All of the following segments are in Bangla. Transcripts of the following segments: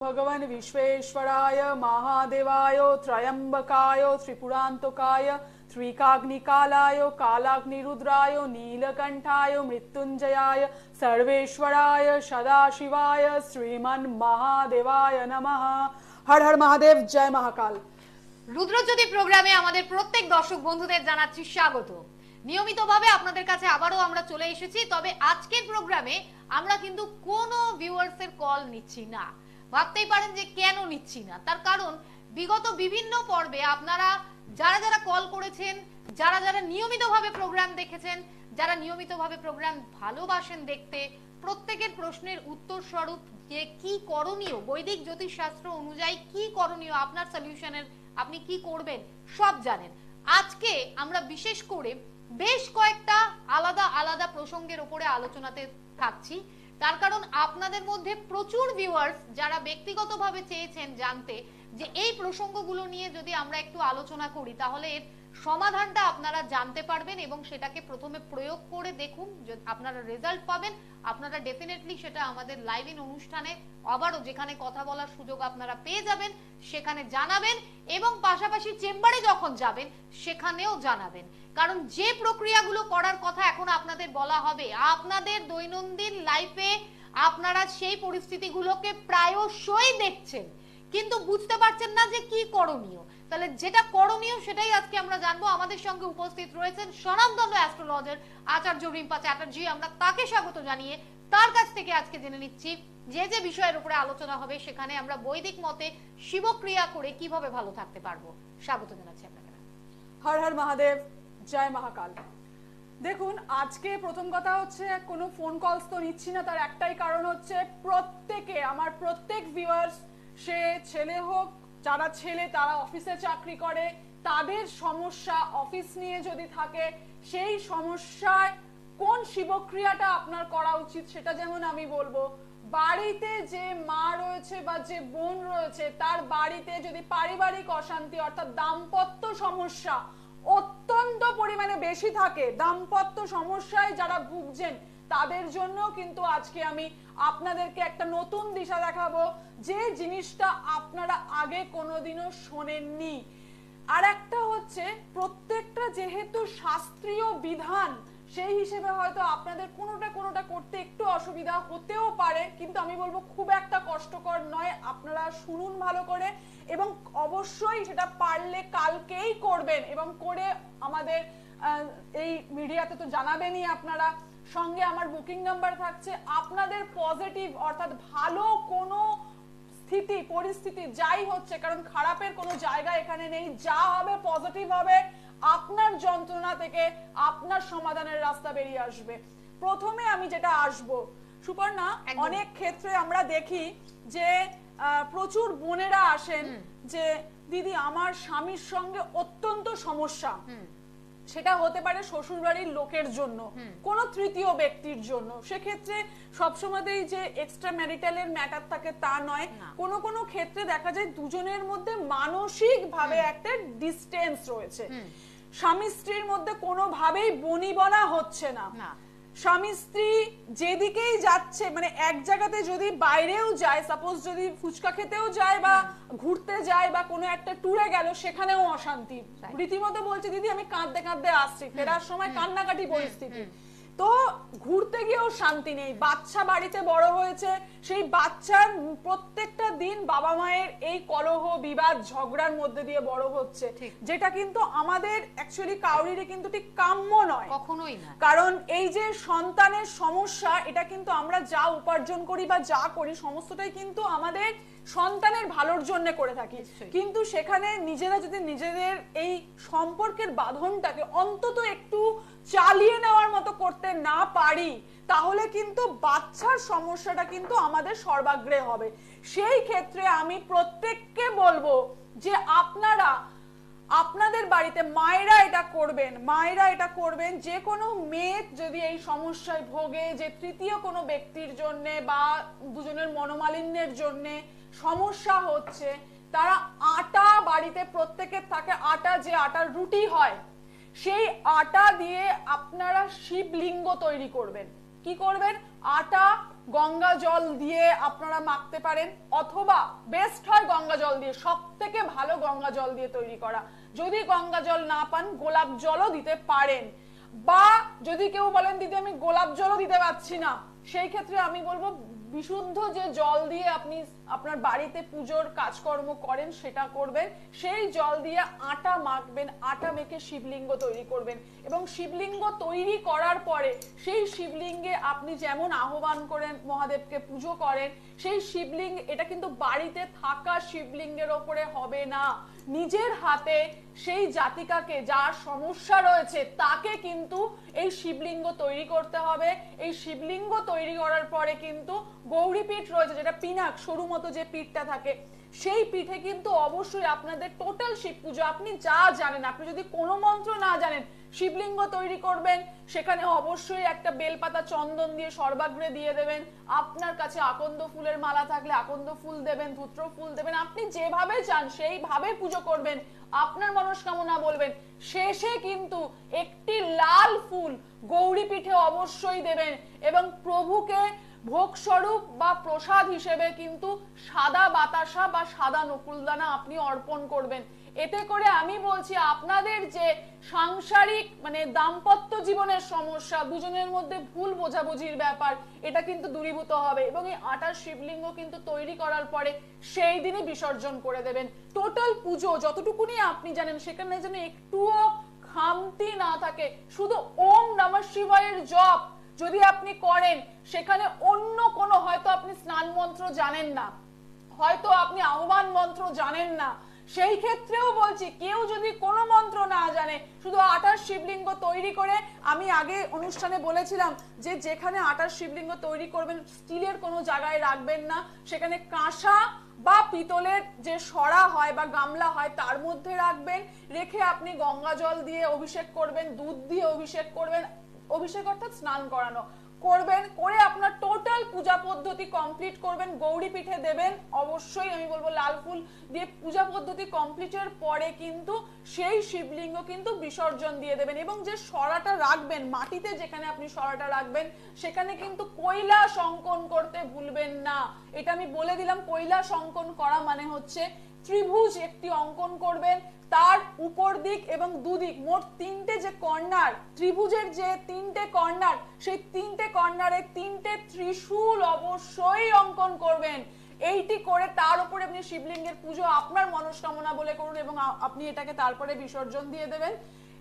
भगवान विश्वेश्वराय महादेवाय त्रयंबकाय त्रिपुरांतकाय त्रिकाग्निकालाय कालाग्निरुद्राय नीलकंठाय मृत्युंजयाय सर्वेश्वराय सदाशिवाय श्रीमन महादेवाय नमः। हर हर महादेव, जय महाकाल। রুদ্রজ্যোতি প্রোগ্রামে আমাদের প্রত্যেক দর্শক বন্ধুদের জানাচ্ছি স্বাগত। নিয়মিতভাবে আপনাদের কাছে আবারও আমরা চলে এসেছি। তবে আজকের প্রোগ্রামে আমরা কিন্তু কোনো ভিউয়ার্সের কল নিচ্ছি না। ভাবতেই পারেন যে কেন নিচ্ছি না, তার কারণ বিগত বিভিন্ন পর্বে আপনারা যারা যারা কল করেছেন, যারা যারা নিয়মিতভাবে প্রোগ্রাম দেখেছেন, যারা নিয়মিতভাবে প্রোগ্রাম ভালোবাসেন দেখতে, প্রত্যেকের প্রশ্নের উত্তর স্বরূপ যে কি করণীয়, বৈদিক জ্যোতিষশাস্ত্র অনুযায়ী কি করণীয়, আপনার সলিউশনের আপনি কি করবেন সব জানেন। আজকে আমরা বিশেষ করে বেশ কয়েকটা আলাদা আলাদা প্রসঙ্গের উপরে আলোচনাতে থাকছি। তার কারণ আপনাদের মধ্যে প্রচুর ভিউয়ার্স যারা ব্যক্তিগতভাবে চেয়েছেন জানতে যে এই প্রসঙ্গগুলো নিয়ে যদি আমরা একটু আলোচনা করি তাহলে এর সমাধানটা আপনারা জানতে পারবেন এবং সেটাকে প্রথমে প্রয়োগ করে দেখুন, আপনারা রেজাল্ট পাবেন। আপনারা ডেফিনেটলি সেটা আমাদের লাইভ ইন অনুষ্ঠানে আবারও যেখানে কথা বলার সুযোগ আপনারা পেয়ে যাবেন সেখানে জানাবেন এবং পাশাপাশি চেম্বারে যখন যাবেন সেখানেও জানাবেন। কারণ যে প্রক্রিয়াগুলো করার কথা এখন আপনাদের বলা হবে, আপনাদের দৈনন্দিন লাইফে আপনারা সেই পরিস্থিতিগুলোকে প্রায়শই দেখছেন কিন্তু বুঝতে পারছেন না যে কি করণীয়। তাহলে যেটা করণীয় সেটাই আজকে আমরা জানবো। আমাদের সঙ্গে উপস্থিত রয়েছেন স্বনামধন্য অ্যাস্ট্রোলজার আচার্য রিম্পা চ্যাটার্জি। আমরা তাকে স্বাগত জানিয়ে তার কাছ থেকে আজকে জেনে নিচ্ছি যে যে বিষয়ের উপরে আলোচনা হবে সেখানে আমরা বৈদিক মতে শিবক্রিয়া করে কিভাবে ভালো থাকতে পারবো। স্বাগত জানাচ্ছি আপনাকে। হর হর মহাদেব, জয় মহাকাল। দেখুন, আজকে প্রথম কথা হচ্ছে কোনো ফোন কলস তো নিচ্ছি না, তার একটাই কারণ হচ্ছে প্রত্যেকে, আমার প্রত্যেক ভিউয়ার্স, সে ছেলে হোক, যারা ছেলে তারা অফিসে চাকরি করে, তাদের সমস্যা অফিস নিয়ে যদি থাকে সেই সমস্যায় কোন শিবক্রিয়াটা আপনার করা উচিত সেটা যেমন আমি বলবো। বাড়িতে যে মা রয়েছে বা যে বোন রয়েছে তার বাড়িতে যদি পারিবারিক অশান্তি অর্থাৎ দাম্পত্য সমস্যা অত্যন্ত পরিমাণে বেশি থাকে, দাম্পত্য সমস্যায় যারা ভুগছেন তাদের জন্য কিন্তু আজকে আমি আপনাদেরকে একটা নতুন দিশা দেখাবো যে জিনিসটা আপনারা আগে কোনোদিনও শোনেননি। আর একটা হচ্ছে প্রত্যেকটা যেহেতু শাস্ত্রীয় বিধান সেই হিসেবে হয়তো আপনাদের কোনোটা করতে একটু অসুবিধা হতেও পারে, কিন্তু আমি বলবো খুব একটা কষ্টকর নয়। আপনারা শুনুন ভালো করে এবং অবশ্যই সেটা পারলে কালকেই করবেন এবং করে আমাদের এই মিডিয়াতে তো জানাবেনই আপনারা। সঙ্গে আমার বুকিং নাম্বার থাকছে। আপনাদের পজিটিভ অর্থাৎ ভালো কোনো স্থিতি পরিস্থিতি যাই হচ্ছে, কারণ খারাপের কোনো জায়গা এখানে নেই, যা হবে পজিটিভ হবে, আপনার যন্ত্রণা থেকে আপনার সমাধানের রাস্তা বেরিয়ে আসবে। প্রথমে আমি যেটা আসবো সুপর্ণা, অনেক ক্ষেত্রে আমরা দেখি যে প্রচুর বোনেরা আসেন যে দিদি আমার স্বামীর সঙ্গে অত্যন্ত সমস্যা, সেটা হতে পারে শ্বশুরবাড়ির লোকের জন্য, কোন তৃতীয় ব্যক্তির জন্য। সেক্ষেত্রে সবসময়তেই যে এক্সট্রা ম্যারিটালের ম্যাটার থাকে তা নয়, কোন কোন ক্ষেত্রে দেখা যায় দুজনের মধ্যে মানসিক ভাবে একটা ডিস্টেন্স রয়েছে, স্বামী স্ত্রীর মধ্যে কোনোভাবেই বনিবনা হচ্ছে না। স্বামী স্ত্রী যেদিকেই যাচ্ছে, মানে এক জায়গাতে যদি বাইরেও যায়, সাপোজ যদি ফুচকা খেতেও যায় বা ঘুরতে যায় বা কোনো একটা ট্যুরে গেল, সেখানেও অশান্তি। রীতিমতো বলছে দিদি আমি কাঁদতে কাঁদতে আসছি, ফেরার সময় কান্নাকাটি পরিস্থিতি। তো ঘুরতে গিয়েও শান্তি নেই। বাচ্চা বাড়িতে বড় হয়েছে, সেই বাচ্চার প্রত্যেকটা দিন বাবা মায়ের এই কলহ বিবাদ ঝগড়ার মধ্যে দিয়ে বড় হচ্ছে, যেটা কিন্তু আমাদের অ্যাকচুয়ালি কাউরিরই কিন্তু ঠিক কাম্য নয়, কখনোই না। কারণ এই যে সন্তানের সমস্যা, এটা কিন্তু আমরা যা উপার্জন করি বা যা করি সমস্তটাই কিন্তু আমাদের সন্তানের ভালোর জন্য করে থাকি, কিন্তু সেখানে নিজেরা যদি নিজেদের এই সম্পর্কের বাঁধনটাকে অন্তত একটু চালিয়ে নেওয়ার মতো করতে না পারি তাহলে কিন্তু বাচ্চার সমস্যাটা কিন্তু আমাদের সর্বাগ্রে হবে। সেই ক্ষেত্রে আমি প্রত্যেককে বলবো যে আপনারা আপনাদের বাড়িতে মায়েরা এটা করবেন। যে কোনো মেয়ে যদি এই সমস্যায় ভোগে যে তৃতীয় কোনো ব্যক্তির জন্য বা দুজনের মনোমালিন্যের জন্য সমস্যা হচ্ছে, তারা আটা বাড়িতে প্রত্যেকের থাকে, আটা যে আটার রুটি হয় সেই আটা দিয়ে আপনারা শিবলিঙ্গ তৈরি করবেন। কি করবেন? আটা গঙ্গা জল দিয়ে আপনারা মাখতে পারেন, অথবা বেস্ট হয় গঙ্গা জল দিয়ে, সব থেকে ভালো গঙ্গা জল দিয়ে তৈরি করা। যদি গঙ্গা জল না পান গোলাপ জলও দিতে পারেন, বা যদি কেউ বলেন দিদি আমি গোলাপ জলও দিতে পারছি না, সেই ক্ষেত্রে আমি বলবো বিশুদ্ধ যে জল দিয়ে আপনি আপনার বাড়িতে পুজোর কাজকর্ম করেন সেটা করবেন, সেই জল দিয়ে আটা মাখবেন, আটা মেখে শিবলিঙ্গ তৈরি করবেন, এবং শিবলিঙ্গ তৈরি করার পরে সেই শিবলিঙ্গে আপনি যেমন আহ্বান করেন মহাদেবকে পুজো করেন, সেই শিবলিঙ্গ, এটা কিন্তু বাড়িতে থাকা শিবলিঙ্গের ওপরে হবে না, নিজের হাতে সেই জাতিকাকে যার সমস্যা রয়েছে তাকে কিন্তু এই শিবলিঙ্গ তৈরি করতে হবে। এই শিবলিঙ্গ তৈরি করার পরে কিন্তু গৌরীপীঠ রয়েছে, যেটা পিনাক সরু মতো যে পিঠটা থাকে, সেই পিঠে কিন্তু অবশ্যই আপনাদের টোটাল শিব পুজো আপনি যা জানেন, আপনি যদি কোনো মন্ত্র না জানেন শিবলিঙ্গ তৈরি করবেন, সেখানে অবশ্যই একটা বেলপাতা চন্দন দিয়ে সর্বাগ্রে দিয়ে দেবেন, আপনার কাছে আকন্দ ফুলের মালা থাকলে আকন্দ ফুল দেবেন, ধূত্র ফুল দেবেন, আপনি যেভাবে চান সেইভাবে পুজো করবেন, আপনার মনস্কামনা বলবেন, শেষে কিন্তু একটি লাল ফুল গৌরী পিঠে অবশ্যই দেবেন, এবং প্রভুকে ভোগ স্বরূপ বা প্রসাদ হিসেবে কিন্তু সাদা বাতাসা বা সাদা নকুলদানা আপনি অর্পণ করবেন। এতে করে আমি বলছি আপনাদের যে সাংসারিক মানে দাম্পত্য জীবনের সমস্যা, দুজনের মধ্যে ভুল বোঝাবুঝির ব্যাপার, এটা কিন্তু দূরীভূত হবে, এবং এই আটার শিবলিঙ্গ কিন্তু তৈরি করার পরে সেই দিনই বিসর্জন করে দেবেন। টোটাল পুজো যতটুকুনি আপনি জানেন সেখানে যেন একটুও খামতি না থাকে, শুধু ওম নমঃ শিবায়ের জপ যদি আপনি করেন, সেখানে অন্য কোনো, হয়তো আপনি স্নান মন্ত্র জানেন না, হয়তো আপনি আহ্বান মন্ত্র জানেন না, সেই ক্ষেত্রেও বলছি কেউ যদি কোনো মন্ত্র না জানে, শুধু আটার শিবলিঙ্গ তৈরি করে, আমি আগে অনুষ্ঠানে বলেছিলাম যে যেখানে আটার শিবলিঙ্গ তৈরি করবেন স্টিলের কোনো জায়গায় রাখবেন না, সেখানে কাঁসা বা পিতলের যে সরা হয় বা গামলা হয় তার মধ্যে রাখবেন, রেখে আপনি গঙ্গা জল দিয়ে অভিষেক করবেন, দুধ দিয়ে অভিষেক করবেন, অভিষেক অর্থাৎ স্নান করানো করবেন, করে আপনার টোটাল পূজা পদ্ধতি কমপ্লিট করবেন, গৌরী পিঠে দেবেন, অবশ্যই আমি বলবো লাল ফুল দিয়ে পূজা পদ্ধতি কমপ্লিটের পরে কিন্তু সেই শিবলিঙ্গ কিন্তু বিসর্জন দিয়ে দেবেন, এবং যে সরাটা রাখবেন মাটিতে, যেখানে আপনি সরাটা রাখবেন সেখানে কিন্তু কৈলাস অঙ্কন করতে ভুলবেন না। এটা আমি বলে দিলাম, কৈলাস অঙ্কন করা মানে হচ্ছে ত্রিভুজ একটি অঙ্কন করবেন, তার উপর দিক এবং দুদিক মোট তিনটে যে কর্নার, ত্রিভুজের যে তিনটে কর্নার, সেই তিনটে কর্নারে তিনটে ত্রিশূল অবশ্যই অঙ্কন করবেন। এইটি করে তার উপরে আপনি শিবলিঙ্গের পুজো আপনার মনস্কামনা বলে করুন, এবং আপনি এটাকে তারপরে বিসর্জন দিয়ে দেবেন।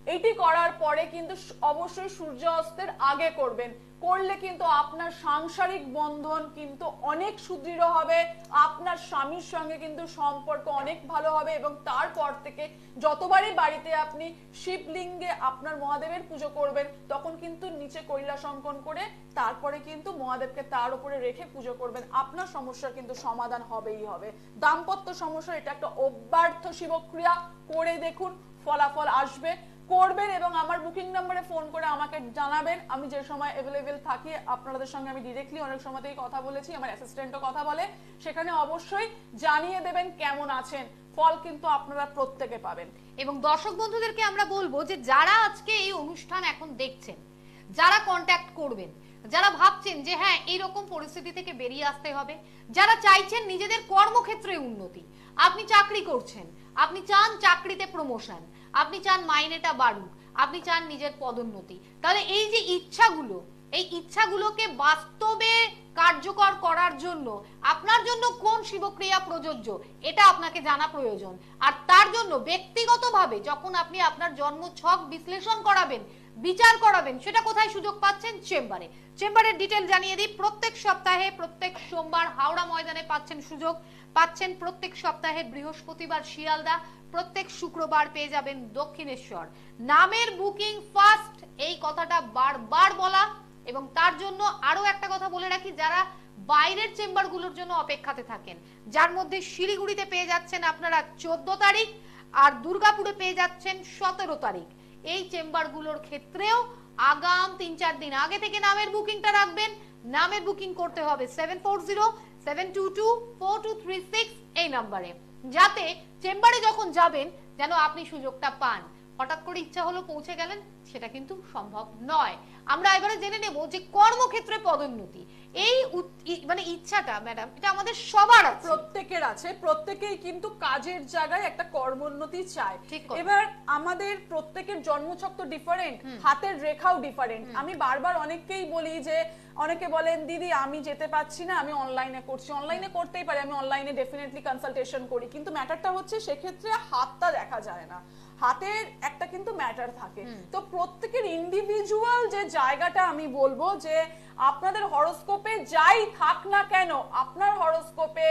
এটি করার পরে কিন্তু অবশ্যই সূর্য অস্তের আগে করবেন, করলে কিন্তু আপনার সাংসারিক বন্ধন কিন্তু অনেক সুদৃঢ় হবে, আপনার স্বামীর সঙ্গে কিন্তু সম্পর্ক অনেক ভালো হবে, এবং তারপর থেকে যতবারই বাড়িতে আপনি শিবলিঙ্গে আপনার মহাদেবের পুজো করবেন তখন কিন্তু নিচে কৈলাস অঙ্কন করে তারপরে কিন্তু মহাদেবকে তার উপরে রেখে পুজো করবেন, আপনার সমস্যার কিন্তু সমাধান হবেই হবে। দাম্পত্য সমস্যা এটা একটা অব্যর্থ শিবক্রিয়া, করে দেখুন ফলাফল আসবে, করবেন, এবং আমার বুকিং নম্বরে ফোন করে আমাকে জানাবেন, আমি যে সময় অ্যাভেলেবেল থাকি আপনাদের সঙ্গে আমি ডিরেক্টলি অনেক সময়তেই কথা বলেছি, আমার অ্যাসিস্ট্যান্টও কথা বলে, সেখানে অবশ্যই জানিয়ে দেবেন কেমন আছেন, ফল কিন্তু আপনারা প্রত্যেকে পাবেন। এবং দর্শক বন্ধুদেরকে আমরা বলবো যে যারা আজকে এই অনুষ্ঠান এখন দেখছেন, যারা কন্ট্যাক্ট করবেন, যারা ভাবছেন যে হ্যাঁ এইরকম পরিস্থিতি থেকে বেরিয়ে আসতে হবে, যারা চাইছেন নিজেদের কর্মক্ষেত্রে উন্নতি, আপনি চাকরি করছেন, আপনি চান চাকরিতে প্রমোশন, আপনি চান মাইনেটা বাড়ুক, আপনি চান নিজের পদোন্নতি, তাহলে এই যে ইচ্ছাগুলো, এই ইচ্ছাগুলোকে বাস্তবে কার্যকর করার জন্য আপনার জন্য কোন শিবক্রিয়া প্রযোজ্য এটা আপনাকে জানা প্রয়োজন। আর তার জন্য ব্যক্তিগতভাবে যখন আপনি আপনার জন্ম ছক বিশ্লেষণ করাবেন, বিচার করাবেন, সেটা কোথায় সুযোগ পাচ্ছেন? চেম্বারে। চেম্বারের ডিটেল জানিয়ে দিই, প্রত্যেক সপ্তাহে প্রত্যেক সোমবার হাওড়া ময়দানে পাচ্ছেন সুযোগ, পাচ্ছেন প্রত্যেক সপ্তাহে বৃহস্পতিবার শিয়ালদা, প্রত্যেক শুক্রবার পেয়ে যাবেন দক্ষিণেশ্বর। নামের বুকিং ফার্স্ট, এই কথাটা বারবার বলা, এবং তার জন্য আরো একটা কথা বলে রাখি, যারা বাইরের চেম্বারগুলোর জন্য অপেক্ষাতে থাকেন, যার মধ্যে শিলিগুড়িতে পেয়ে যাচ্ছেন আপনারা 14 তারিখ, আর দুর্গাপুরে পেয়ে যাচ্ছেন 17 তারিখ, এই চেম্বারগুলোর ক্ষেত্রেও আগাম 3-4 দিন আগে থেকে নামের বুকিংটা রাখবেন। নামের বুকিং করতে হবে 7407224236 এই নাম্বারে, যাতে চেম্বারে যখন যাবেন যেন আপনি সুযোগটা পান। হঠাৎ করে ইচ্ছা হলো পৌঁছে গেলেন, সেটা কিন্তু সম্ভব নয়। আমরা এবারে জেনে নেব যে কর্মক্ষেত্রে পদোন্নতি, এই মানে ইচ্ছাটা ম্যাডাম এটা আমাদের সবার আছে, প্রত্যেকের আছে, প্রত্যেকেই কিন্তু কাজের জায়গায় একটা কর্মোন্নতি চায়। ঠিক কথা। এবার আমাদের প্রত্যেকের জন্মছক তো ডিফারেন্ট, হাতের রেখাও ডিফারেন্ট। আমি বারবার অনেককেই বলি যে, অনেকে বলেন দিদি আমি যেতে পারছি না, আমি অনলাইনে করছি। অনলাইনে করতেই পারি, আমি অনলাইনে ডেফিনেটলি কনসালটেশন করি, কিন্তু ম্যাটারটা হচ্ছে সেক্ষেত্রে হাতটা দেখা যায় না, হাতের একটা কিন্তু ম্যাটার থাকে। তো প্রত্যেকের ইন্ডিভিজুয়াল যে জায়গাটা আমি বলবো যে আপনাদের হরোস্কোপে যাই থাক না কেন, আপনার হরোস্কোপে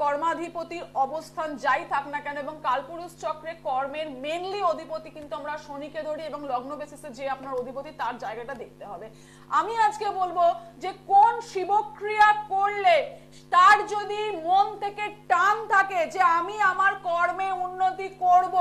কর্মাধিপতির অবস্থান যাই থাক না কেন, এবং কালপুরুষ চক্রে কর্মের মেনলি অধিপতি কিন্তু আমরা শনিকে ধরি, এবং লগ্ন বেসিসে যে আপনার অধিপতি তার জায়গাটা দেখতে হবে। আমি আজকে বলবো যে কোন শিবক্রিয়া করলে তার যদি মন থেকে টান থাকে যে আমি আমার কর্মে উন্নতি করব,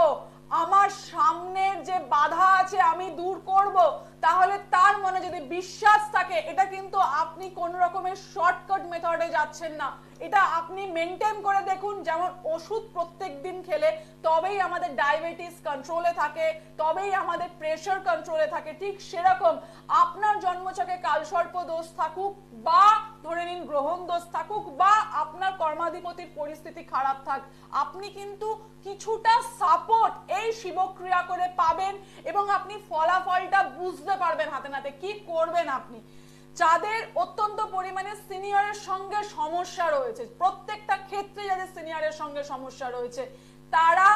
আমার সামনের যে বাধা আছে আমি দূর করব, তাহলে তার মনে যদি বিশ্বাস থাকে, এটা কিন্তু আপনি কোন রকমের শর্টকাট মেথডে যাচ্ছেন না, এটা আপনি মেনটেন করে দেখুন। যেমন ওষুধ প্রত্যেকদিন খেলে তবেই আমাদের ডায়াবেটিস কন্ট্রোলে থাকে, তবেই আমাদের প্রেসার কন্ট্রোলে থাকে, ঠিক সেরকম আপনার জন্মছকে কালসর্প দোষ থাকুক বা ধরে নিন গ্রহণ দোষ থাকুক বা আপনার কর্মাধিপতির পরিস্থিতি খারাপ থাক, আপনি কিন্তু কিছুটা সাপোর্ট এই শিবক্রিয়া করে পাবেন, এবং আপনি ফলাফলটা বুঝতে পারবেন হাতে নাতে। কি করবেন আপনি? যাদের অত্যন্ত পরিমাণে সিনিয়রের সঙ্গে সমস্যা রয়েছে, প্রত্যেকটা ক্ষেত্রে যাদের সিনিয়রের সঙ্গে সমস্যা রয়েছে, তারা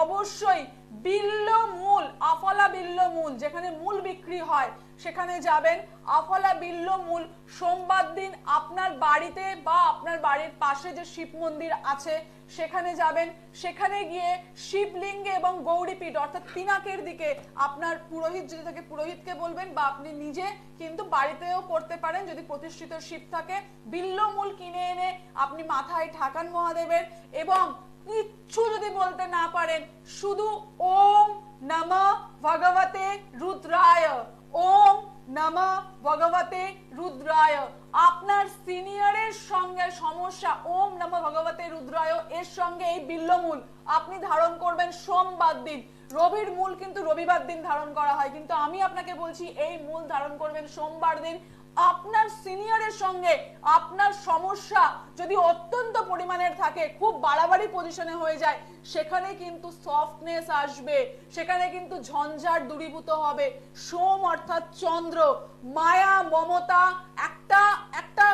অবশ্যই বিল্লমূল, আফলা বিল্লমূল যেখানে মূল বিক্রি হয় সেখানে যাবেন। আফলা বিল্লমূল সোমবার দিন আপনার বাড়িতে বা আপনার বাড়ির পাশে যে শিব মন্দির আছে সেখানে যাবেন। সেখানে গিয়ে শিবলিঙ্গে এবং গৌরীপীঠ অর্থাৎ পিনাকের দিকে আপনার পুরোহিত যদি থাকে পুরোহিতকে বলবেন, বা আপনি নিজে কিন্তু বাড়িতেও করতে পারেন যদি প্রতিষ্ঠিত শিব থাকে। বিল্লমূল কিনে এনে আপনি মাথায় ঠাকান মহাদেবের, এবং কিচ্ছু যদি বলতে না পারেন শুধু ওম নমঃ ভগবতে রুদ্রায়, ওম নমঃ ভগবতে রুদ্রায়। আপনার সিনিয়রের সঙ্গে সমস্যা, ওম নমঃ ভগবতে রুদ্রায় এর সঙ্গে এই বিল্লমূল আপনি ধারণ করবেন সোমবার দিন। রবির মূল কিন্তু রবিবার দিন ধারণ করা হয়, কিন্তু আমি আপনাকে বলছি এই মূল ধারণ করবেন সোমবার দিন। আপনার সিনিয়রের সঙ্গে আপনার সমস্যা যদি অত্যন্ত পরিমাণের থাকে, খুব বাড়াবাড়ি পজিশনে হয়ে যায়, সেখানে কিন্তু সফটনেস আসবে, সেখানে কিন্তু ঝঞ্ঝাট দূরীভূত হবে। সোম অর্থাৎ চন্দ্র, মায়া মমতা একটা একটা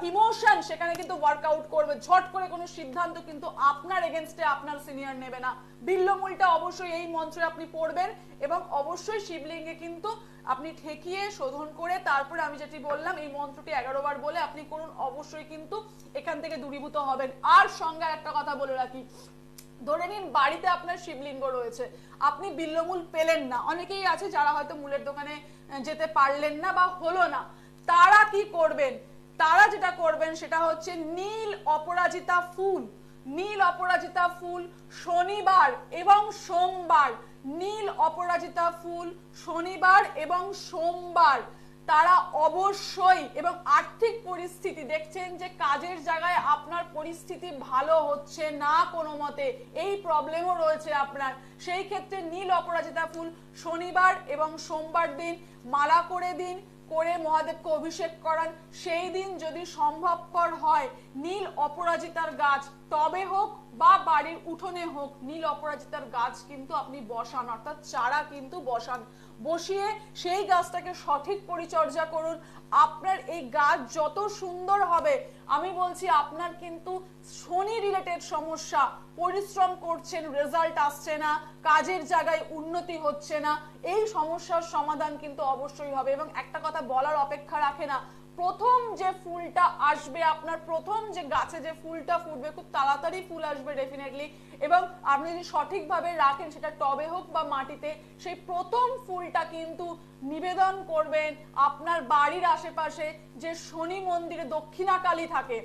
ইমোশন সেখানে কিন্তু ওয়ার্কআউট করবে। ঝট করে কোনো সিদ্ধান্ত কিন্তু আপনার এগেনস্টে আপনার সিনিয়র নেবে না। বিল্লমূলটা অবশ্যই এই মন্ত্রে আপনি পড়বেন, এবং অবশ্যই শিবলিঙ্গে কিন্তু আপনি ঠেকিয়ে শোধন করে তারপরে আমি যেটি বললাম এই মন্ত্রটি 11 বার বলে আপনি করুন, অবশ্যই কিন্তু এখান থেকে দূরীভূত হবেন। আর সঙ্গে একটা কথা বলে রাখি, ধরে নিন বাড়িতে আপনার শিবলিঙ্গ রয়েছে, আপনি বিল্লমূল পেলেন না, অনেকেই আছে যারা হয়তো মূলের দোকানে যেতে পারলেন না বা হলো না, তারা কি করবেন? তারা যেটা করবেন সেটা হচ্ছে নীল অপরাজিতা ফুল, নীল অপরাজিতা ফুল শনিবার এবং সোমবার, নীল অপরাজিতা ফুল শনিবার এবং সোমবার তারা অবশ্যই, এবং আর্থিক পরিস্থিতি দেখছেন যে কাজের জায়গায় আপনার পরিস্থিতি ভালো হচ্ছে না কোনো মতে, এই প্রবলেমও রয়েছে আপনার, সেই ক্ষেত্রে নীল অপরাজিতা ফুল শনিবার এবং সোমবার দিন মালা করে দিন, করে মহাদেবকে অভিষেক করান। সেই দিন যদি সম্ভবপর হয় নীল অপরাজিতার গাছ টবে হোক বা বাড়ির উঠোনে হোক, নীল অপরাজিতার গাছ কিন্তু আপনি বসান, অর্থাৎ চারা কিন্তু বসান, বসিয়ে সেই গাছটাকে সঠিক পরিচর্যা করুন। আপনার এই গাছ যত সুন্দর হবে, আমি বলছি আপনার কিন্তু শনি রিলেটেড সমস্যা, পরিশ্রম করছেন রেজাল্ট আসছে না, কাজের জায়গায় উন্নতি হচ্ছে না, এই সমস্যার সমাধান কিন্তু অবশ্যই হবে। এবং একটা কথা বলার অপেক্ষা রাখে না, প্রথম যে ফুলটা আসবে আপনার, প্রথম যে গাছে যে ফুলটা ফুটবে, খুব তাড়াতাড়ি ফুল আসবে ডেফিনেটলি, এবং আপনি যদি সঠিকভাবে রাখেন সেটা টবে হোক বা মাটিতে, সেই প্রথম ফুলটা কিন্তু নিবেদন করবেন আপনার বাড়ির আশেপাশে যে শনি মন্দিরে দক্ষিণাকালী থাকে,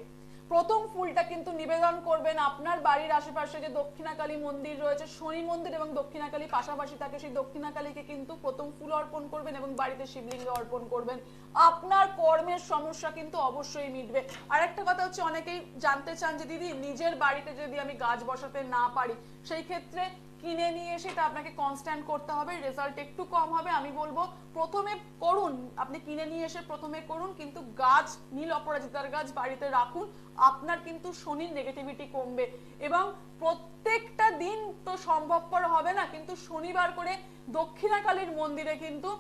প্রথম ফুলটা কিন্তু নিবেদন করবেন আপনার বাড়ির আশেপাশে যে দক্ষিণাকালী মন্দির রয়েছে, শনি মন্দির এবং দক্ষিণাকালী পাশাপাশি থাকে, সেই দক্ষিণাকালীকে কিন্তু প্রথম ফুল অর্পণ করবেন এবং বাড়িতে শিবলিঙ্গে অর্পণ করবেন। আপনার কর্মের সমস্যা কিন্তু অবশ্যই মিটবে। আর একটা কথা হচ্ছে, অনেকেই জানতে চান যে দিদি নিজের বাড়িতে যদি আমি গাছ বসাতে না পারি, সেই ক্ষেত্রে কিনে নিয়ে এসে এটা আপনাকে কনস্ট্যান্ট করতে হবে, রেজাল্ট একটু কম হবে। আমি বলবো প্রথমে করুন, আপনি কিনে নিয়ে এসে প্রথমে করুন, কিন্তু গাছ, নীল অপরাজিতার গাছ বাড়িতে রাখুন, আপনার কিন্তু শনির নেগেটিভিটি কমবে। এবং প্রত্যেকটা দিন তো সম্ভবপর হবে না, কিন্তু শনিবার করে দক্ষিণাকালীর মন্দিরে কিন্তু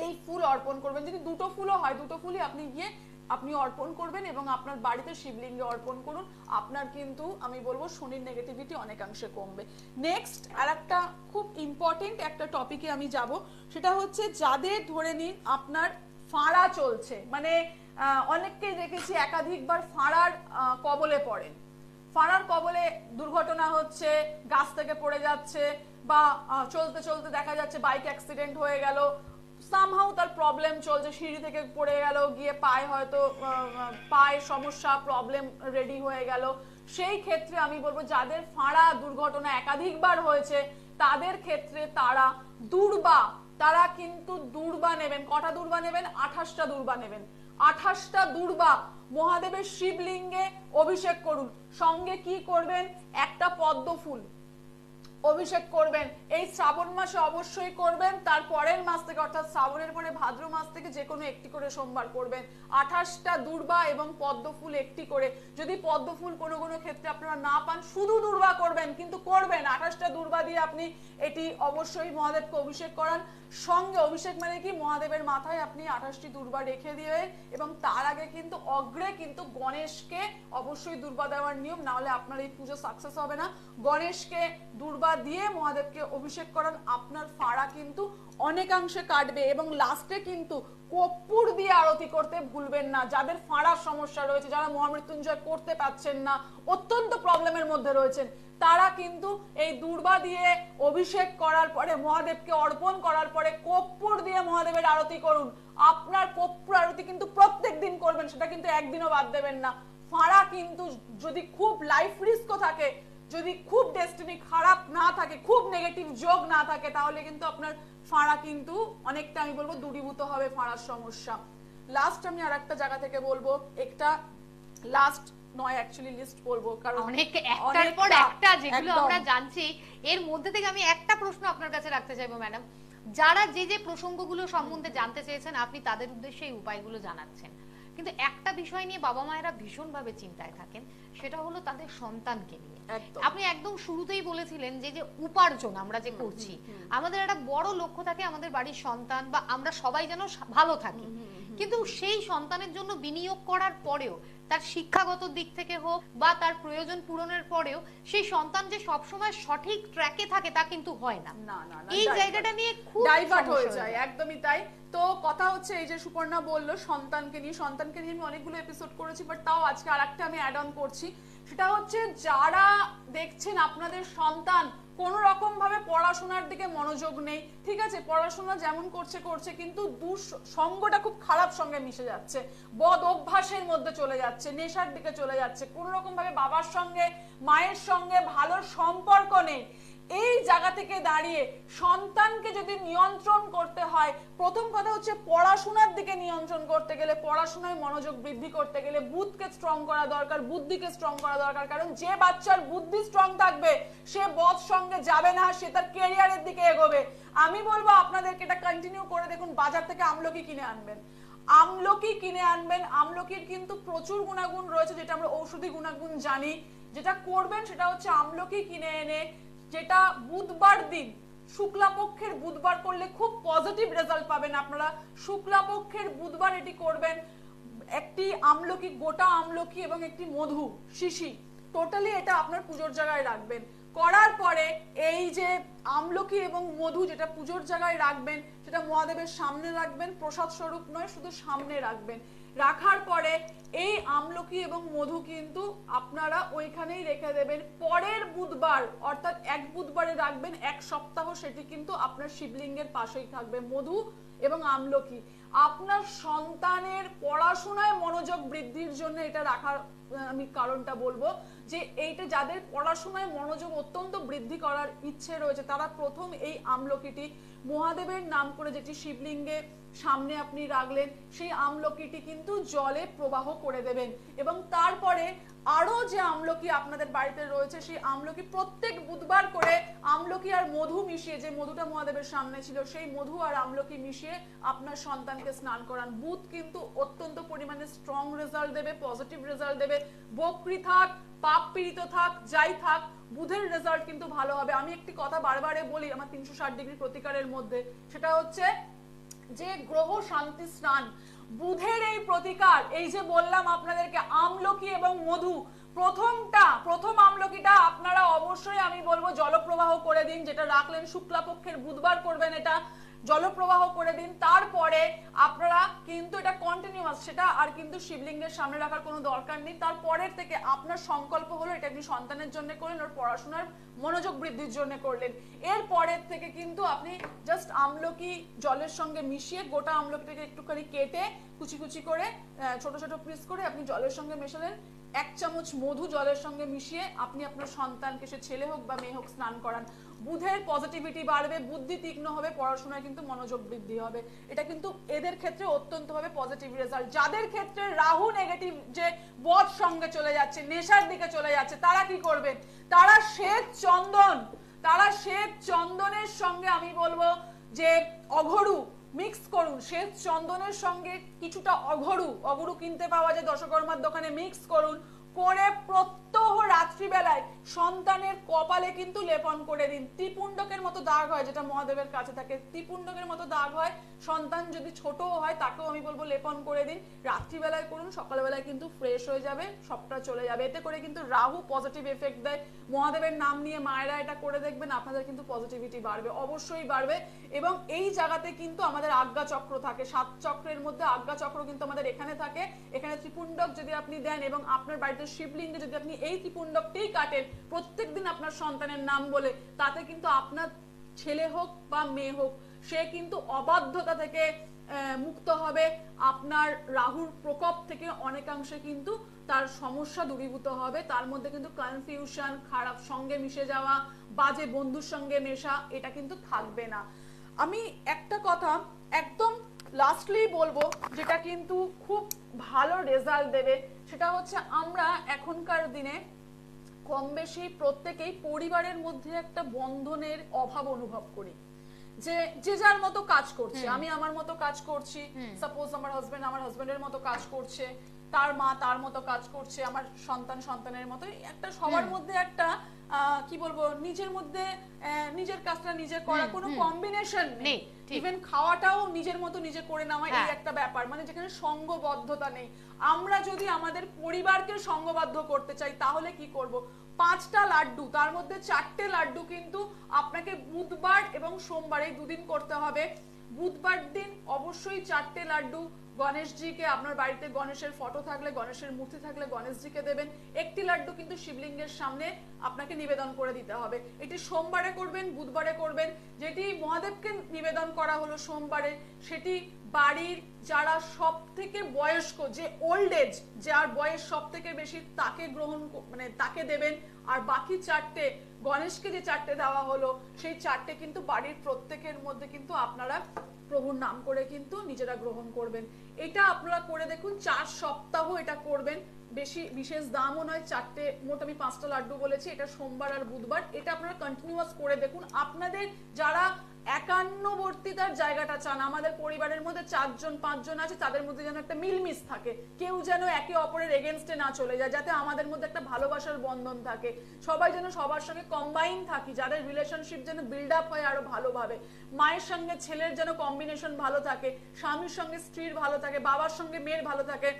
এই ফুল অর্পণ করবেন। যদি দুটো ফুলও হয়, দুটো ফুলই আপনি গিয়ে আপনি অর্পণ করবেন এবং আপনার বাড়িতে শিবলিঙ্গে অর্পণ করুন, আপনার কিন্তু আমি বলবো শনির নেগেটিভিটি অনেকাংশে কমবে। নেক্সট আর একটা খুব ইম্পর্টেন্ট একটা টপিকে আমি যাব, সেটা হচ্ছে যাদের ধরে নিন আপনার ফাঁড়া চলছে, মানে অনেককেই দেখেছি একাধিকবার ফাঁড়ার কবলে পড়েন, ফাঁড়ার কবলে দুর্ঘটনা হচ্ছে, গাছ থেকে পড়ে যাচ্ছে, বা চলতে চলতে দেখা যাচ্ছে বাইক অ্যাক্সিডেন্ট হয়ে গেল, সামহাউ তার প্রবলেম চলছে, সিঁড়ি থেকে পড়ে গেল, গিয়ে পায়ে হয়তো পায়ে সমস্যা, প্রবলেম রেডি হয়ে গেল। সেই ক্ষেত্রে আমি বলবো যাদের ফাঁড়া দুর্ঘটনা একাধিকবার হয়েছে তাদের ক্ষেত্রে তারা দূর্বা, তারা কিন্তু দূর্বা নেবেন। কটা দূর্বা নেবেন? 28টা দূর্বা নেবেন। 28টা দূর্বা মহাদেবের শিবলিঙ্গে অভিষেক করুন। সঙ্গে কি করবেন? একটা পদ্ম ফুল অভিষেক করবেন। এই শ্রাবণ মাসে অবশ্যই করবেন, তারপরের মাস থেকে অর্থাৎ শ্রাবণের পরে ভাদ্র মাস থেকে যে কোনো একটি করে সোমবার করবেন। 28টা দূর্বা এবং পদ্ম ফুল একটি করে। যদি পদ্ম ফুল কোনো কোনো ক্ষেত্রে আপনারা না পান, শুধু দূর্বা করবেন, কিন্তু করবেন। 28টা দূর্বা দিয়ে আপনি এটি অবশ্যই মহাদেবকে অভিষেক করান। সঙ্গে অভিষেক মানে কি, মহাদেবের মাথায় আপনি 28টি দূর্বা রেখে দিবেন এবং তার আগে কিন্তু অগ্রে কিন্তু গণেশকে অবশ্যই দূর্বা দেওয়ার নিয়ম, না হলে আপনার এই পুজো সাকসেস হবে না। গণেশকে দূর্বা দিয়ে মহাদেবকে অভিষেক করান, আপনার ফাঁড়া কিন্তু অনেকাংশে কাটবে। এবং লাস্টে কিন্তু কর্পূর দিয়ে আরতি করতে ভুলবেন না। যাদের ফাঁড়ার সমস্যা রয়েছে, যারা মহামৃত্যুঞ্জয় করতে পারছেন না, অত্যন্ত প্রবলেমের মধ্যে রয়েছেন, তারা কিন্তু এই দূর্বা দিয়ে অভিষেক করার পরে, মহাদেবকে অর্পণ করার পরে কর্পূর দিয়ে মহাদেবের আরতি করুন। আপনার কর্পূর আরতি কিন্তু প্রত্যেক দিন করবেন, সেটা কিন্তু একদিনও বাদ দেবেন না। ফাঁড়া কিন্তু যদি খুব লাইফ রিস্কও থাকে, যদি খুব ডেস্টিনি খারাপ না থাকে, খুব নেগেটিভ যোগ না থাকে, তাহলে কিন্তু আপনার ফাঁড়া কিন্তু অনেকটা আমি বলবো দূরীভূত হবে ফাঁড়ার সমস্যা। লাস্ট আমি আর একটা জায়গা থেকে বলবো, একটা লাস্ট নয় অ্যাকচুয়ালি লিস্ট বলবো, কারণ অনেক একটার পর একটা যেগুলো আমরা জানছি, এর মধ্যে থেকে আমি একটা প্রশ্ন আপনার কাছে রাখতে চাইবো ম্যাডাম। যারা যে যে প্রসঙ্গগুলো সম্বন্ধে জানতে চেয়েছেন, আপনি তাদের উদ্দেশ্যে এই উপায়গুলো জানাচ্ছেন, কিন্তু একটা বিষয় নিয়ে বাবা মায়েরা ভীষণভাবে চিন্তায় থাকেন, সেটা হলো তাদের সন্তানকে নিয়ে। আপনি একদম শুরুতেই বলেছিলেন যে যে উপার্জন আমরা যে করছি, আমাদের একটা বড় লক্ষ্য থাকে আমাদের বাড়ির সন্তান বা আমরা সবাই যেন ভালো থাকি, কিন্তু সেই সন্তানের জন্য বিনিয়োগ করার পরেও, তার শিক্ষাগত দিক থেকে হোক বা তার প্রয়োজন পূরণের পরেও, সেই সন্তান যে সবসময় সঠিক ট্র্যাকে থাকে তা কিন্তু হয় না। এই জায়গাটা নিয়ে খুব ডাইভার্ট হয়ে যায়, একদমই তাই। তো কথা হচ্ছে এই যে সুপর্ণা বললো সন্তানকে নিয়ে আমি অনেকগুলো এপিসোড করেছি, বাট তাও আজকে আরেকটা আমি অ্যাড অন করছি। সেটা হচ্ছে যারা দেখছেন আপনাদের সন্তান কোন রকম ভাবে পড়াশোনার দিকে মনোযোগ নেই, ঠিক আছে, পড়াশোনা যেমন করছে কিন্তু সঙ্গটা খুব খারাপ সঙ্গে মিশে যাচ্ছে, বদ অভ্যাসের মধ্যে চলে যাচ্ছে, নেশার দিকে চলে যাচ্ছে, কোন রকম ভাবে বাবার সঙ্গে মায়ের সঙ্গে ভালো সম্পর্ক নেই, এই জায়গা থেকে দাঁড়িয়ে সন্তানকে যদি নিয়ন্ত্রণ করতে হয়, প্রথম কথা হচ্ছে পড়াশোনার দিকে নিয়ন্ত্রণ করতে গেলে, পড়াশোনায় মনোযোগ বৃদ্ধি করতে গেলে বুধকে স্ট্রং করা দরকার, বুদ্ধিকে স্ট্রং করা দরকার। কারণ যে বাচ্চার বুদ্ধি স্ট্রং থাকবে সে বদ সঙ্গে যাবে না, সে তার ক্যারিয়ারের দিকে এগোবে। আমি বলবো আপনাদেরকে এটা কন্টিনিউ করে দেখুন, বাজার থেকে আমলকি কিনে আনবেন, আমলকি কিনে আনবেন। আমলকির কিন্তু প্রচুর গুণাগুণ রয়েছে, যেটা আমরা ঔষধি গুণাগুণ জানি। যেটা করবেন সেটা হচ্ছে আমলকি কিনে এনে, যেটা বুধবার দিন, শুক্লাপক্ষের বুধবার করলে খুব পজিটিভ রেজাল্ট পাবেন আপনারা। শুক্লাপক্ষের বুধবার এটি করবেন। একটি আমলকি, গোটা আমলকি এবং একটি মধু শিশি, টোটালি এটা আপনার পুজোর জায়গায় রাখবেন। করার পরে এই যে আমলকি এবং মধু যেটা পুজোর জায়গায় রাখবেন, সেটা মহাদেবের সামনে রাখবেন, প্রসাদ স্বরূপ নয়, শুধু সামনে রাখবেন। রাখার পরে এই আমলকি এবং মধু কিন্তু আপনারা ওইখানেই রেখে দেবেন। পরের বুধবার অর্থাৎ এক বুধবারে রাখবেন, এক সপ্তাহ সেটি কিন্তু আপনার শিবলিঙ্গের পাশেই থাকবে মধু এবং আমলকি। আপনার সন্তানের পড়াশোনায় মনোযোগ বৃদ্ধির জন্য এটা রাখার আমি কারণটা বলবো যে এইটা যাদের পড়াশোনায় মনোযোগ অত্যন্ত বৃদ্ধি করার ইচ্ছে রয়েছে, তারা প্রথম এই আমলকিটি মহাদেবের নাম করে, যেটি শিবলিঙ্গে সামনে আপনি রাখলেন, সেই আমলকিটি কিন্তু জলে প্রবাহ করে দেবেন এবং তারপরে আরো যে আমলকি আপনাদের বাড়িতে রয়েছে সেই আমলকি প্রত্যেক বুধবার করে আমলকি আর মধু মিশিয়ে, যে মধুটা মহাদেবের সামনে ছিল সেই মধু আর আমলকি মিশিয়ে আপনার সন্তানকে স্নান করান। বুধ কিন্তু অত্যন্ত পরিমাণে স্ট্রং রেজাল্ট দেবে, পজিটিভ রেজাল্ট দেবে। বকরি থাক, পাপ পীড়িত থাক, যাই থাক, বুধের রেজাল্ট কিন্তু ভালো হবে। আমি একটি কথা বারবারে বলি আমার 360 ডিগ্রি প্রতিকারের মধ্যে, সেটা হচ্ছে যে গ্রহ শান্তি স্নান, বুধের এই প্রতিকার, এই যে বললাম আপনাদেরকে আমলকি এবং মধু, প্রথম আমলকিটা আপনারা অবশ্যই আমি বলবো জলপ্রবাহ করে দিন, যেটা রাখলেন শুক্লাপক্ষের বুধবার করবেন, এটা জলপ্রবাহ করে দিন। তারপরে আপনারা কিন্তু এটা কন্টিনিউয়াস, সেটা আর কিন্তু শিবলিঙ্গের সামনে রাখার কোনো দরকার নেই। তারপরের থেকে আপনার সংকল্প হলো এটা আপনি সন্তানের জন্য করলেন, ওর পড়াশোনার মনোযোগ বৃদ্ধির জন্য করলেন। এর পরের থেকে কিন্তু আপনি জাস্ট আমলকি জলের সঙ্গে মিশিয়ে, গোটা আমলকিটাকে একটুখানি কেটে কুচি কুচি করে ছোট ছোট পিস করে আপনি জলের সঙ্গে মেশালেন, 1 চামচ মধু জলের সঙ্গে মিশিয়ে আপনি আপনার সন্তানকে, সে ছেলে হোক বা মেয়ে হোক, স্নান করান। বুধের পজিটিভিটি বাড়বে, বুদ্ধি তীক্ষ্ণ হবে, পড়াশোনায় কিন্তু মনোযোগ বৃদ্ধি হবে। এটা কিন্তু এদের ক্ষেত্রে অত্যন্তভাবে পজিটিভ রেজাল্ট। যাদের ক্ষেত্রে রাহু নেগেটিভ, যে বদ সঙ্গে চলে যাচ্ছে, নেশার দিকে চলে যাচ্ছে, তারা কি করবেন? তারা শ্বেত চন্দনের সঙ্গে আমি বলবো যে অঘরু মিক্স করুন। শ্বেত চন্দনের সঙ্গে কিছুটা অঘরু কিনতে পাওয়া যায় দশকর্মার দোকানে, মিক্স করুন, করে প্রত্যহ রাত্রিবেলায় সন্তানের কপালে কিন্তু লেপন করে দিন। ত্রিপুণ্ডকের মতো দাগ হয় যেটা মহাদেবের কাছে থাকে, ত্রিপুণ্ডকের মতো দাগ হয়, সন্তান যদি ছোট হয় তাকেও আমি বলবো লেপন করে দিন। রাত্রিবেলায় করুন, সকালবেলায় কিন্তু ফ্রেশ হয়ে যাবে, সবটা চলে যাবে। এতে করে কিন্তু রাহু পজিটিভ এফেক্ট দেয়। মহাদেবের নাম নিয়ে মায়েরা এটা করে দেখবেন, আপনাদের কিন্তু পজিটিভিটি বাড়বে, অবশ্যই বাড়বে। এবং এই জায়গাতে কিন্তু আমাদের আজ্ঞা চক্র থাকে, 7 চক্রের মধ্যে আজ্ঞা চক্র কিন্তু আমাদের এখানে থাকে। এখানে ত্রিপুণ্ডক যদি আপনি দেন এবং আপনার বাড়িতে শিবলিঙ্গে যদি আপনি এই ত্রিপুণ্ডকটাই কাটেন প্রত্যেকদিন আপনার সন্তানের নাম বলে, তাতে কিন্তু আপনার ছেলে হোক বা মেয়ে হোক, সে কিন্তু অবাধ্যতা থেকে মুক্ত হবে। আপনার রাহুর প্রকোপ থেকে অনেকাংশে কিন্তু তার সমস্যা দূরীভূত হবে। তার মধ্যে কিন্তু কনফিউশন, খারাপ সঙ্গে মিশে যাওয়া, বাজে বন্ধুর সঙ্গে মেশা, এটা কিন্তু থাকবে না। আমি একটা কথা একদম লাস্টলি বলবো, যেটা কিন্তু খুব ভালো রেজাল্ট দেবে, সেটা হচ্ছে আমরা এখনকার দিনে কম বেশি প্রত্যেকেই পরিবারের মধ্যে একটা বন্ধনের অভাব অনুভব করি। যে যার মতো কাজ করছে, আমি আমার মতো কাজ করছি, সাপোজ আমার হাজবেন্ড আমার হাজবেন্ডের মতো কাজ করছে, তার মা তার মতো কাজ করছে, আমার সন্তান সন্তানের মতো, একটা সবার মধ্যে একটা কি বলবো, নিজের মধ্যে নিজের কাজটা নিজে করা, কোনো কম্বিনেশন নেই। ইভেন খাওয়াটাও নিজের মতো নিজে করে নেওয়া, এই একটা ব্যাপার, মানে যেখানে সঙ্গবদ্ধতা নেই। আমরা যদি আমাদের পরিবারকে সঙ্গবদ্ধ করতে চাই তাহলে কি করব? 5টা লাড্ডু, তার মধ্যে 4টে লাড্ডু কিন্তু আপনাকে বুধবার এবং সোমবার এই দুদিন করতে হবে। বুধবার দিন অবশ্যই 4টে লাড্ডু গণেশজিকে, আপনার বাড়িতে গণেশের ফটো থাকলে, গণেশের মূর্তি থাকলে গণেশজিকে দেবেন। 1টি লাড্ডু কিন্তু শিবলিঙ্গের সামনে আপনাকে নিবেদন করে দিতে হবে। এটি সোমবারে করবেন, বুধবারে করবেন। যেটি মহাদেবকে নিবেদন করা হলো সোমবারে, সেটি বাড়ির যারা সব থেকে বয়স্ক, যে ওল্ড এজ, যার বয়স সব থেকে বেশি, তাকে তাকে দেবেন। আর বাকি 4টে গণেশকে যে 4টে দেওয়া হলো, সেই 4টে কিন্তু বাড়ির প্রত্যেকের মধ্যে কিন্তু আপনারা প্রভুর নাম করে কিন্তু নিজেরা গ্রহণ করবেন। এটা আপনারা করে দেখুন, 4 সপ্তাহ এটা করবেন। বেশি বিশেষ দামও নয়, 4টে, মোট আমি 5টা লাড্ডু বলেছি, এটা সোমবার আর বুধবার। এটা আপনারা কন্টিনিউয়াস করে দেখুন। আপনাদের যারা একান্নবর্তিতার জায়গাটা চান, আমাদের পরিবারের মধ্যে 4 জন 5 জন আছে, তাদের মধ্যে যেন একটা মিলমিশ থাকে, কেউ যেন একে অপরের এগেনস্টে না চলে যায়, যাতে আমাদের মধ্যে একটা ভালোবাসার বন্ধন থাকে, সবাই যেন সবার সঙ্গে কম্বাইন থাকি, যাদের রিলেশনশিপ যেন বিল্ড আপ হয় আরো ভালোভাবে। মায়ের সঙ্গে ছেলের যেন কম্বিনেশন ভালো থাকে, স্বামীর সঙ্গে স্ত্রীর ভালো থাকে, বাবার সঙ্গে মেয়ের ভালো থাকে।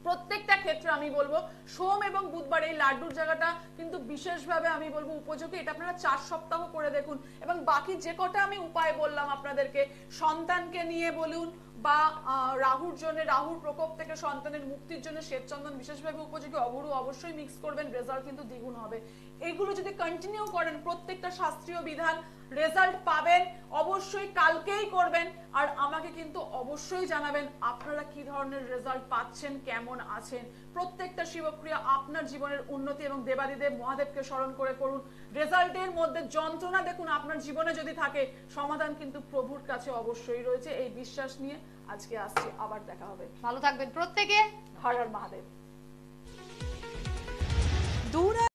প্রত্যেকটা ক্ষেত্রে আমি বলবো সোম এবং বুধবার এই লাড্ডুর জায়গাটা কিন্তু বিশেষভাবে আমি বলবো উপযোগী। এটা আপনারা 4 সপ্তাহ করে দেখুন। এবং বাকি যে কটা আমি উপায় বললাম আপনাদেরকে, সন্তানকে নিয়ে বলুন বা রাহুর জন্য, রাহুর প্রকোপ থেকে সন্তানের মুক্তির জন্য শ্বেতচন্দন বিশেষভাবে উপযোগী, অঘরু অবশ্যই মিক্স করবেন, রেজাল্ট কিন্তু দ্বিগুণ হবে। এগুলো যদি কন্টিনিউ করেন, প্রত্যেকটা শাস্ত্রীয় বিধান, রেজাল্ট পাবেন। অবশ্যই কালকেই করবেন, আর আমাকে কিন্তু অবশ্যই জানাবেন আপনারা কি ধরনের রেজাল্ট পাচ্ছেন, কেমন আছেন। প্রত্যেকটা শিবক্রিয়া আপনার জীবনের উন্নতি এবং দেবাদিদেব মহাদেবকে স্মরণ করে করুন। রেজাল্টের মধ্যে যন্ত্রণা দেখুন আপনার জীবনে যদি থাকে, সমাধান কিন্তু প্রভুর কাছে অবশ্যই রয়েছে। এই বিশ্বাস নিয়ে আজকে আসছি, আবার দেখা হবে। ভালো থাকবেন প্রত্যেকে। হর হর মহাদেব। দূর